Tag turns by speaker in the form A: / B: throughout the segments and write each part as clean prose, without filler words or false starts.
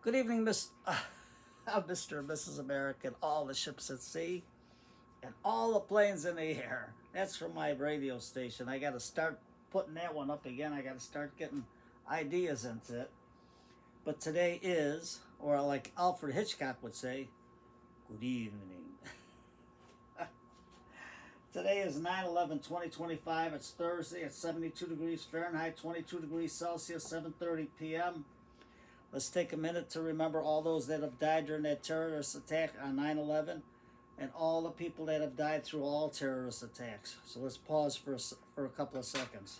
A: Good evening, Mr. and Mrs. American, all the ships at sea, and all the planes in the air. That's from my radio station. I got to start putting that one up again. I got to start getting ideas into it. But today is, or like Alfred Hitchcock would say, good evening. Today is 9/11/2025. It's Thursday at 72 degrees Fahrenheit, 22 degrees Celsius, 7:30 p.m. Let's take a minute to remember all those that have died during that terrorist attack on 9/11 and all the people that have died through all terrorist attacks. So let's pause for a couple of seconds.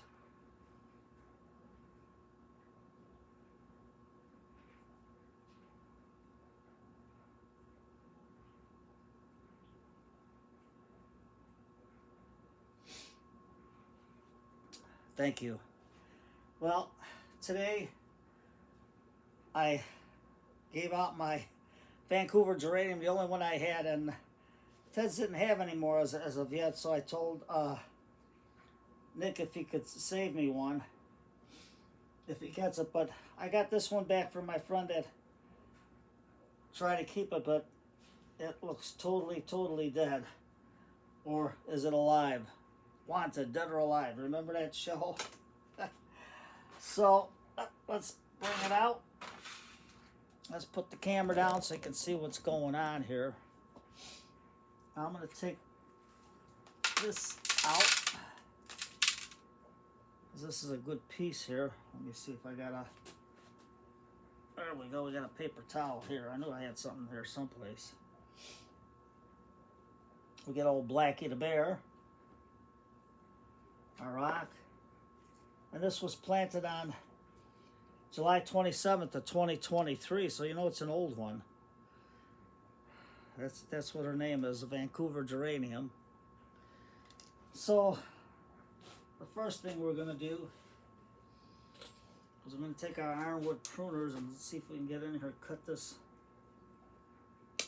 A: Thank you. Well, today I gave out my Vancouver geranium, the only one I had, and Ted's didn't have any more as of yet, so I told Nick if he could save me one if he gets it. But I got this one back from my friend that tried to keep it, but it looks totally dead. Or is it alive? Wanted, Dead or Alive. Remember that show? So let's bring it out. Let's put the camera down so you can see what's going on here. I'm going to take this out, because this is a good piece here. Let me see if I got a... There we go. We got a paper towel here. I knew I had something there someplace. We got old Blackie the bear. Our rock. And this was planted on July 27th of 2023, so you know it's an old one. That's what her name is, a Vancouver geranium. So the first thing we're going to do is we're going to take our ironwood pruners and see if we can get in here, cut this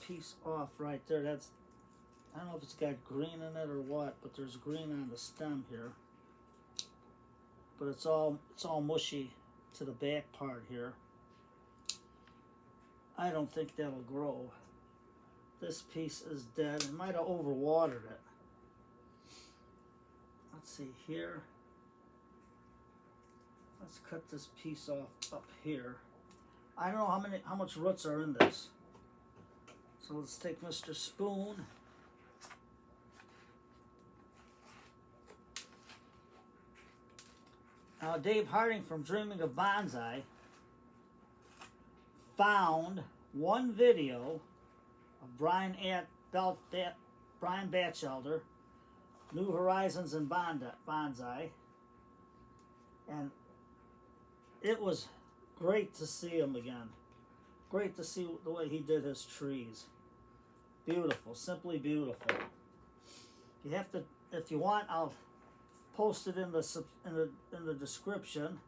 A: piece off right there. That's, I don't know if it's got green in it or what, but there's green on the stem here. But it's all mushy to the back part here. I don't think that'll grow. This piece is dead. It might have overwatered it. Let's see here. Let's cut this piece off up here. I don't know how much roots are in this. So let's take Mr. Spoon. Now, Dave Harding from Dreaming of Bonsai found one video of Brian Batchelder, New Horizons in Bonsai, and it was great to see him again. Great to see the way he did his trees. Beautiful, simply beautiful. You have to, if you want, I'll post it in the description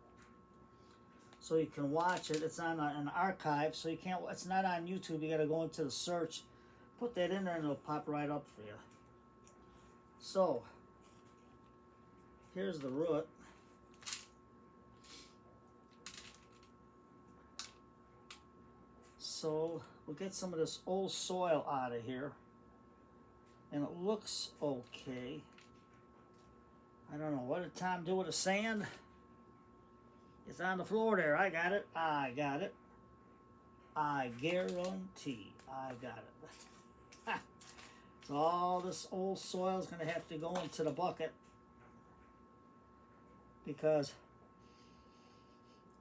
A: so you can watch it. It's on an archive, so you can't. It's not on YouTube. You got to go into the search, put that in there, and it'll pop right up for you. So here's the root. So we'll get some of this old soil out of here, and it looks okay. I don't know. What did Tom do with the sand? It's on the floor there. I got it. I got it. I guarantee I got it. So all this old soil is going to have to go into the bucket, because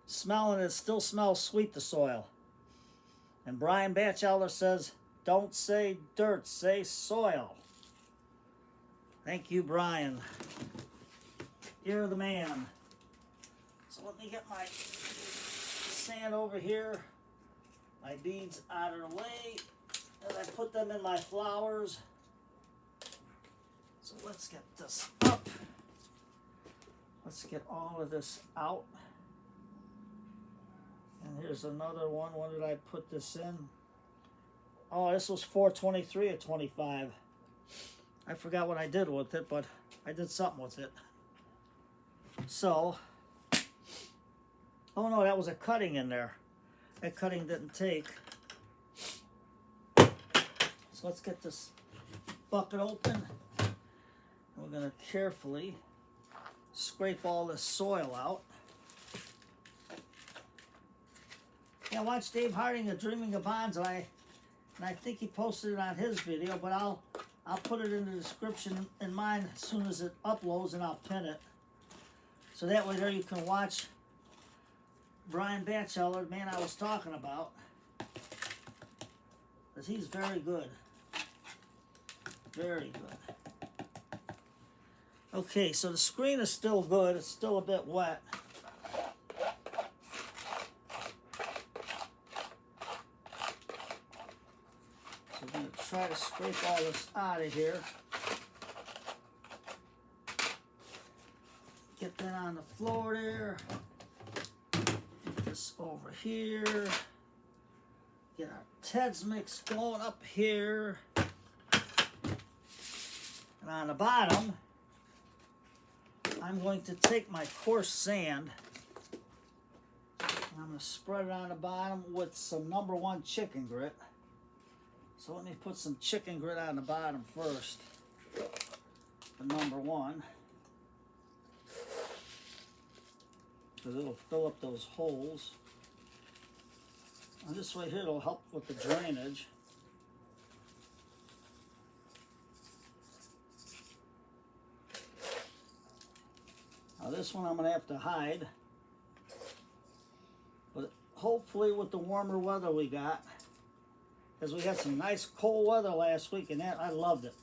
A: smelling it still smells sweet, the soil. And Brian Batchelder says, don't say dirt, say soil. Thank you, Brian. You're the man. So let me get my sand over here, my beads out of the way, and I put them in my flowers. So let's get this up. Let's get all of this out. And here's another one. When did I put this in? Oh, this was 4/23 of 25. I forgot what I did with it, but I did something with it. So, oh no, that was a cutting in there. That cutting didn't take. So let's get this bucket open. We're going to carefully scrape all this soil out. Yeah, watch Dave Harding of Dreaming of Bonsai, and I think he posted it on his video, but I'll put it in the description in mine as soon as it uploads, and I'll pin it. So that way there you can watch Brian Batchelder, the man I was talking about, because he's very good. Very good. Okay, so the screen is still good. It's still a bit wet. So I'm going to try to scrape all this out of here. Get that on the floor there. Get this over here. Get our Ted's mix going up here. And on the bottom, I'm going to take my coarse sand and I'm going to spread it on the bottom with some #1 chicken grit. So let me put some chicken grit on the bottom first. The #1. Because it'll fill up those holes. And this way here it'll help with the drainage. Now this one I'm going to have to hide, but hopefully with the warmer weather we got, because we had some nice cold weather last week, and that I loved it.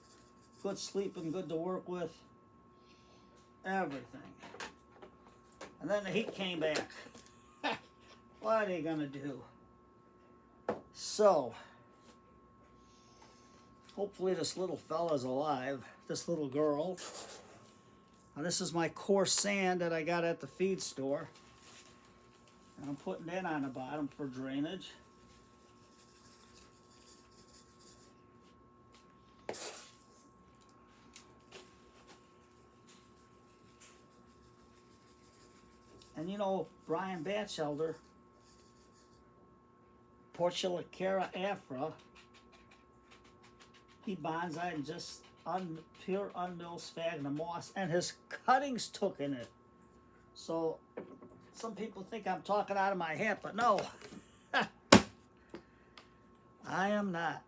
A: Good sleeping, good to work with, everything. And then the heat came back. What are they going to do? So, hopefully this little fella's alive, this little girl. Now this is my coarse sand that I got at the feed store. And I'm putting that on the bottom for drainage. And you know, Brian Batchelder, Portulacara afra, he bonsaied in just pure unmilled sphagnum moss, and his cuttings took in it. So some people think I'm talking out of my hat, but no, I am not.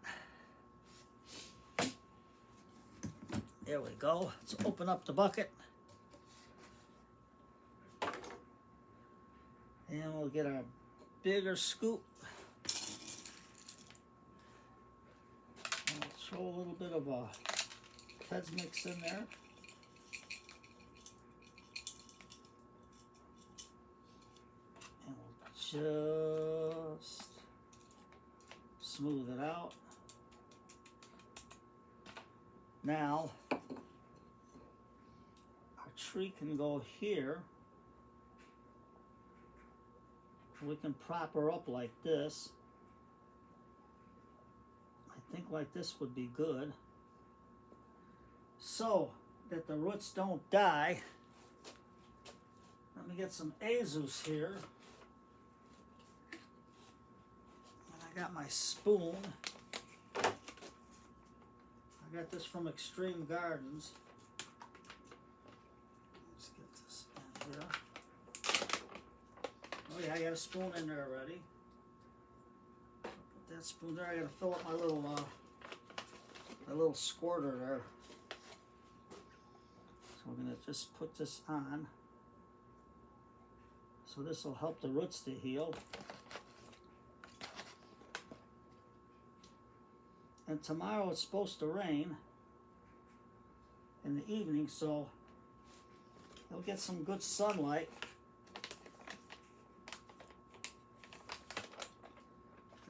A: There we go. Let's open up the bucket. And we'll get our bigger scoop. And we'll throw a little bit of a Ted's mix in there. And we'll just smooth it out. Now, our tree can go here. We can prop her up like this. I think like this would be good. So that the roots don't die, let me get some azus here. And I got my spoon. I got this from Extreme Gardens. Let's get this in here. Oh yeah, I got a spoon in there already. Put that spoon there. I gotta fill up my little squirter there. So we're gonna just put this on. So this will help the roots to heal. And tomorrow it's supposed to rain in the evening, so you'll get some good sunlight.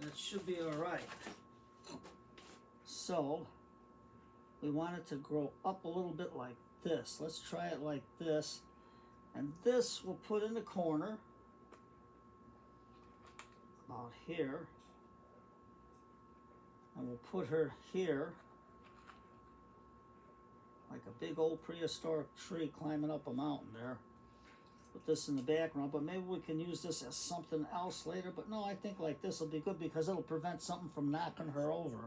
A: And it should be all right. So we want it to grow up a little bit like this. Let's try it like this. And this we'll put in the corner, about here. And we'll put her here, like a big old prehistoric tree climbing up a mountain there. put this in the background, but maybe we can use this as something else later. But no, I think like this will be good because it'll prevent something from knocking her over.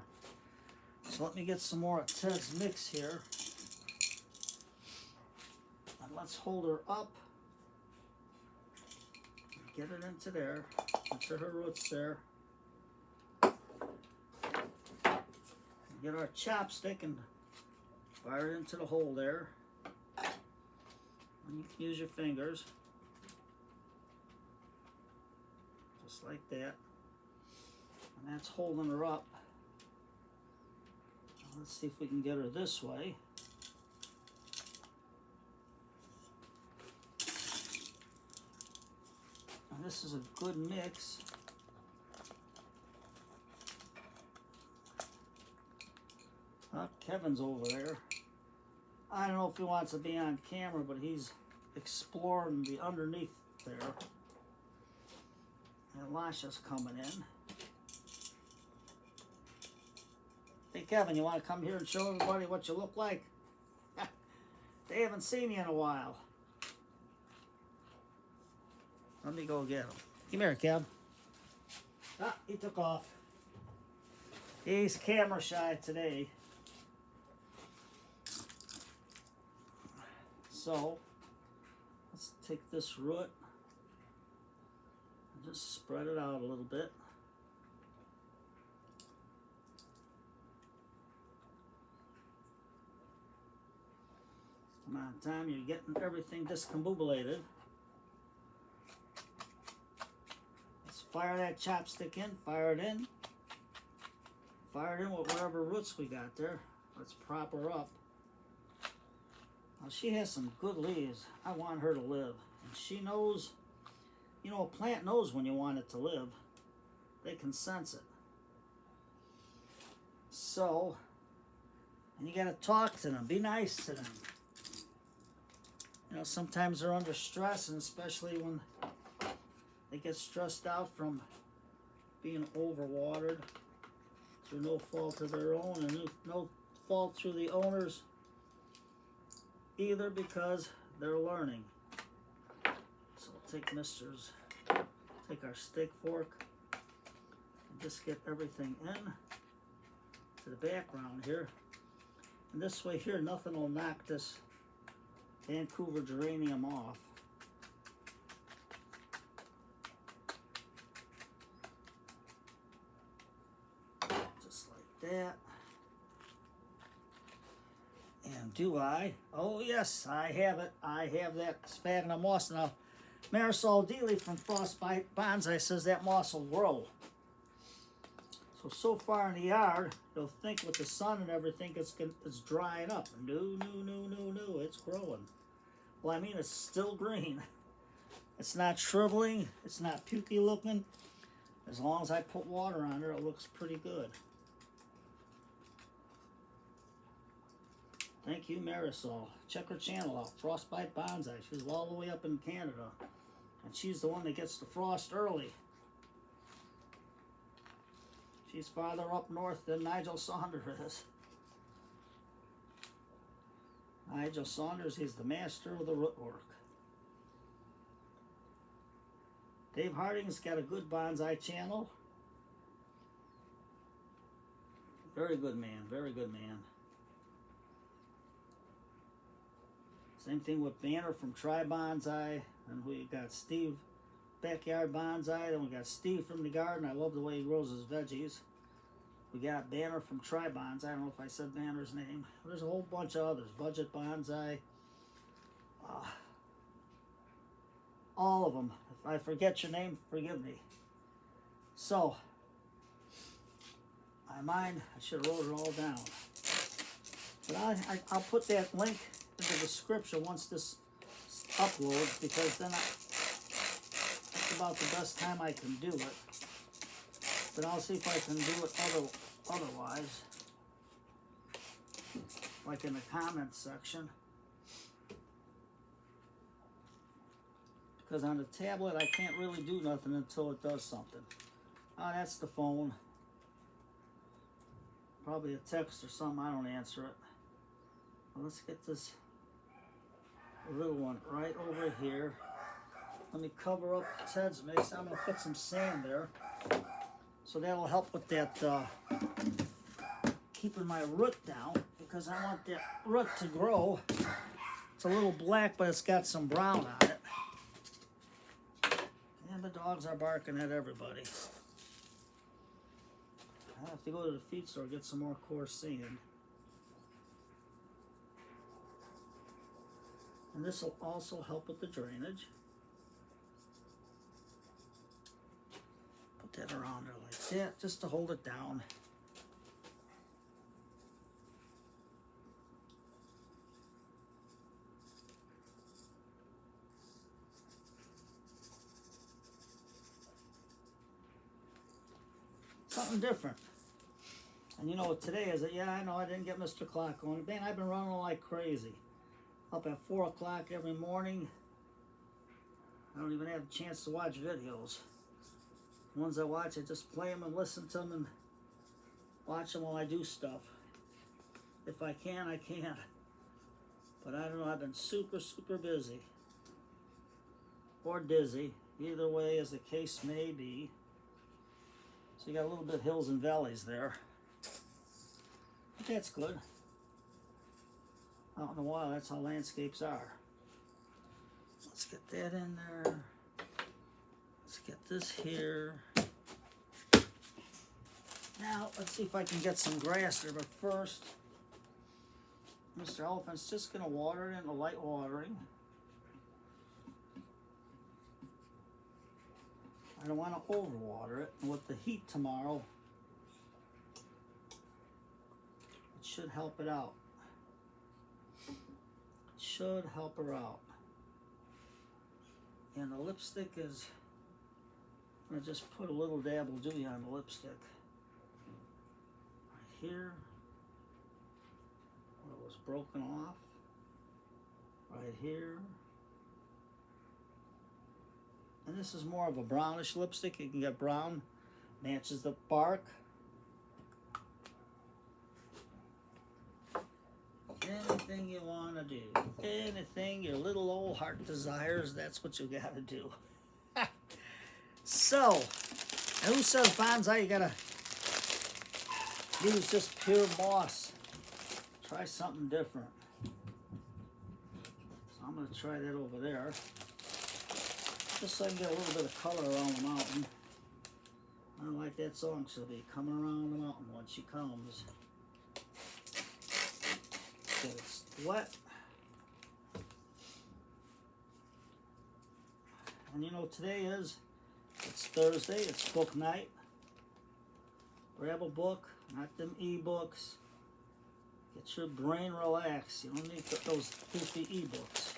A: So let me get some more of Ted's mix here. And let's hold her up. Get it into there, into her roots there. Get our chopstick and fire it into the hole there. And you can use your fingers. Just like that. And that's holding her up. Now let's see if we can get her this way. And this is a good mix. Kevin's over there. I don't know if he wants to be on camera, but he's exploring the underneath there. And Lasha's coming in. Hey Kevin, you want to come here and show everybody what you look like? They haven't seen you in a while. Let me go get him. Come here, Kev. Ah, he took off. He's camera shy today. So, let's take this root and just spread it out a little bit. Come on, Tom, you're getting everything discombobulated. Let's fire that chopstick in, fire it in. Fire it in with whatever roots we got there. Let's prop her up. Now, she has some good leaves. I want her to live. And she knows, you know, a plant knows when you want it to live. They can sense it. So, and you got to talk to them. Be nice to them. You know, sometimes they're under stress, and especially when they get stressed out from being overwatered through no fault of their own, and no fault through the owners either, because they're learning. So we'll take our steak fork and just get everything in to the background here. And this way here, nothing will knock this Vancouver geranium off. Just like that. And do I? Oh yes, I have it. I have that sphagnum moss. Now, Marisol Dealey from Frostbite Bonsai says that moss will grow. So far in the yard, you'll think with the sun and everything, it's drying up. No, it's growing. Well, I mean, it's still green. It's not shriveling. It's not pukey looking. As long as I put water on her, it looks pretty good. Thank you, Marisol. Check her channel out, Frostbite Bonsai. She's all the way up in Canada. And she's the one that gets the frost early. She's farther up north than Nigel Saunders is. Nigel Saunders, he's the master of the root work. Dave Harding's got a good bonsai channel. Very good man, very good man. Same thing with Banner from Tri Bonsai. And we got Steve Backyard Bonsai. Then we got Steve from the garden. I love the way he grows his veggies. We got Banner from Tri Bonsai. I don't know if I said Banner's name. There's a whole bunch of others. Budget Bonsai. All of them. If I forget your name, forgive me. So, I should have wrote it all down. But I'll put that link in the description once this uploads, because then that's about the best time I can do it. But I'll see if I can do it otherwise, like in the comments section. Because on the tablet, I can't really do nothing until it does something. Oh, that's the phone. Probably a text or something. I don't answer it. Well, let's get this little one right over here. Let me cover up Ted's mix. I'm gonna put some sand there, so that'll help with that keeping my root down, because I want that root to grow. It's a little black, but it's got some brown on it. And the dogs are barking at everybody. I have to go to the feed store, get some more coarse sand. And this will also help with the drainage. Put that around there like that, just to hold it down. Something different. And you know what today is? Yeah, I know I didn't get Mr. Clock on. Man, I've been running like crazy. Up at 4 o'clock every morning. I don't even have a chance to watch videos. The ones I watch, I just play them and listen to them and watch them while I do stuff. If I can, I can. But I don't know, I've been super, super busy. Or dizzy. Either way, as the case may be. So you got a little bit of hills and valleys there. But that's good. Out in the wild, that's how landscapes are. Let's get that in there. Let's get this here. Now, let's see if I can get some grass there, but first, Mr. Elephant's just gonna water it in the light watering. I don't want to overwater it. And with the heat tomorrow, it should help it out. It should help her out. And the lipstick is, I'm going to just put a little dab will do you on the lipstick. Right here, where it was broken off. Right here. And this is more of a brownish lipstick. You can get brown, matches the bark. Anything you want to do, anything your little old heart desires, that's what you got to do. So, who says bonsai you got to use just pure moss? Try something different. So I'm going to try that over there. Just so I can get a little bit of color around the mountain. I don't like that song, she'll be coming around the mountain when she comes. Get it wet. And you know, today it's Thursday, it's book night. Grab a book, not them e-books. Get your brain relaxed. You don't need those goofy e-books.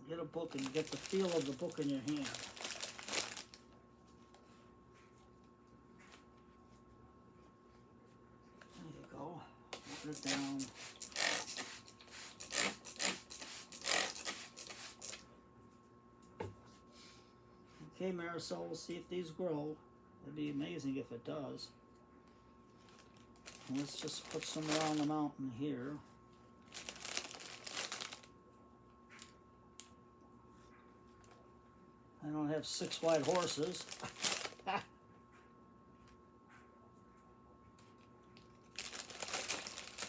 A: Get a book and get the feel of the book in your hand. There you go. Put it down. Okay, Marisol, we'll see if these grow. It'd be amazing if it does. And let's just put some around the mountain here. I don't have 6 white horses.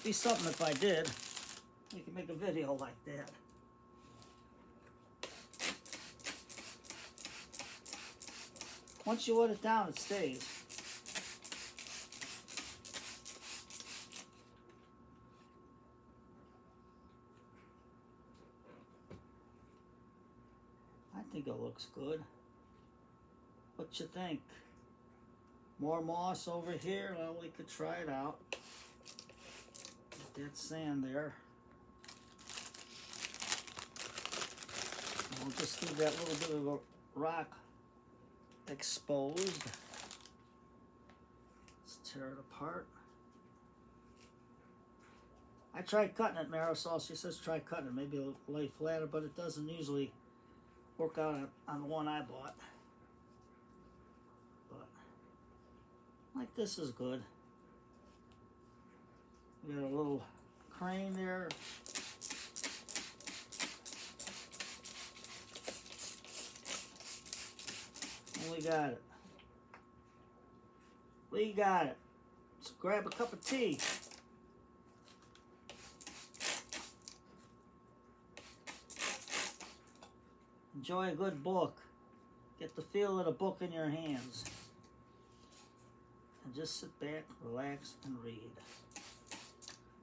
A: Be something if I did. You can make a video like that. Once you let it down, it stays. I think it looks good. What you think? More moss over here? Well, we could try it out. Get that sand there. And we'll just leave that little bit of a rock exposed. Let's tear it apart. I tried cutting it, Marisol. She says try cutting it. Maybe it'll lay flatter, but it doesn't usually work out on the one I bought. But like this is good. We got a little crane there. And we got it. We got it. So grab a cup of tea. Enjoy a good book. Get the feel of the book in your hands. And just sit back, relax, and read.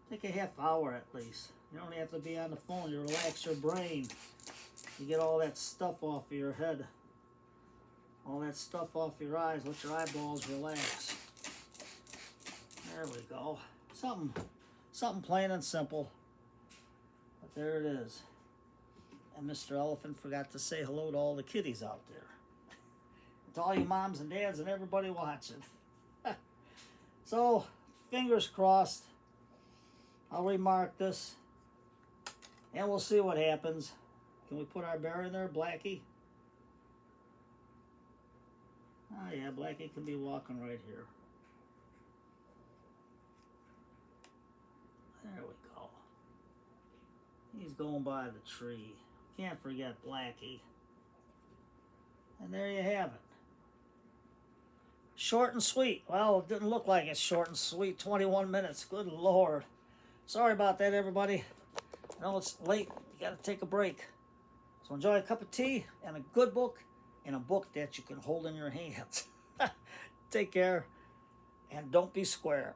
A: Take a half hour at least. You don't have to be on the phone. You relax your brain. You get all that stuff off of your head. All that stuff off your eyes. Let your eyeballs relax. There we go. Something plain and simple. But there it is. And Mr. Elephant forgot to say hello to all the kiddies out there. To all you moms and dads and everybody watching. So, fingers crossed. I'll remark this. And we'll see what happens. Can we put our bear in there, Blackie? Oh yeah, Blackie can be walking right here. There we go. He's going by the tree. Can't forget Blackie. And there you have it. Short and sweet. Well, it didn't look like it's short and sweet. 21 minutes. Good Lord. Sorry about that, everybody. I know it's late. You got to take a break. So enjoy a cup of tea and a good book and a book that you can hold in your hands. Take care and don't be square.